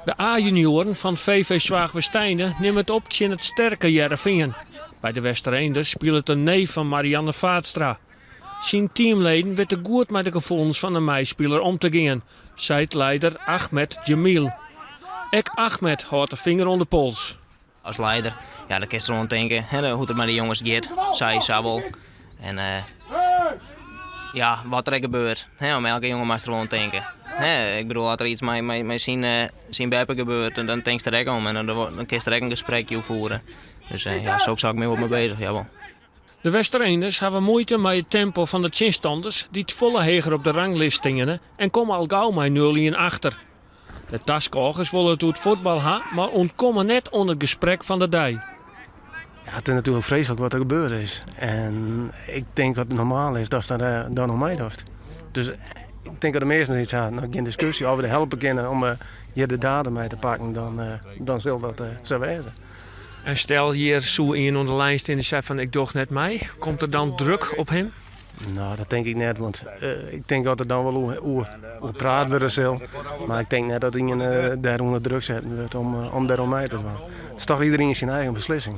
De A-junioren van VV Zwaagwesteinde nemen het op in het sterke Jereveen. Bij de Westereenders speelt een neef van Marianne Vaatstra. Zijn teamleden weten goed met de gevoelens van de meispeler om te gaan, zei leider Ahmed Jamil. Ek Ahmed houdt de vinger onder de pols. Als leider, ja, dan kun je gewoon denken hoe het met de jongens gaat, zij sabbel. En ja, wat er gebeurt, om elke jongen moet er gewoon denken. Ik bedoel, als er iets met zijn beppen gebeurt, dan denk je er ook om en dan kun je er ook een gesprekje voeren. Dus ja, zo zou ik mee bezig, jawel. De Westereenders hebben moeite met het tempo van de chinstanders die het volle heger op de ranglist stingen en komen al gauw met 0 achter. De taskogers willen het uit voetbal hebben, maar ontkomen net onder het gesprek van de dag. Ja, het is natuurlijk vreselijk wat er gebeurd is. En ik denk dat het normaal is dat ze daar nog mee doet. Dus ik denk dat de meesten iets hebben. Geen discussie over de helpen kunnen om hier de daden mee te pakken, dan zal dat zo wezen. En stel hier zo in onder de lijn en die zegt van ik doe net mee, komt er dan druk op hem? Nou, dat denk ik net, want ik denk dat er dan wel over praat worden zal. Maar ik denk net dat iemand daar onder druk zetten wordt om daarom mee te gaan. Het is toch iedereen zijn eigen beslissing.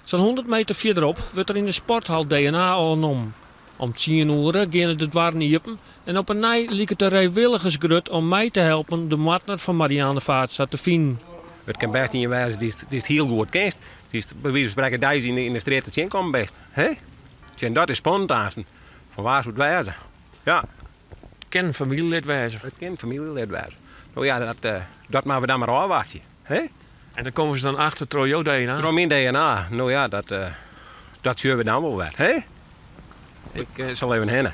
Zo'n 100 meter verderop wordt er in de sporthal DNA genomen. Om 10 uur gaan de dwarren open en op een nij liep het de vrijwilligersgrut om mij te helpen de partner van Marianne Vaatstra te vinden. Het kan best in je wijze, die is heel goed kent. Die is bij wijze van spreken daar in de straat te zien komen best. En dat is spontaan. Van waar zou het wijzen? Ja. Het kan familielid wijzen. Het kan familielid wijzen. Nou ja, dat maken we dan maar afwachten. En dan komen ze dan achter Trojo DNA. Trom in DNA. Nou ja, dat zullen we dan wel weer. Ik zal even hennen.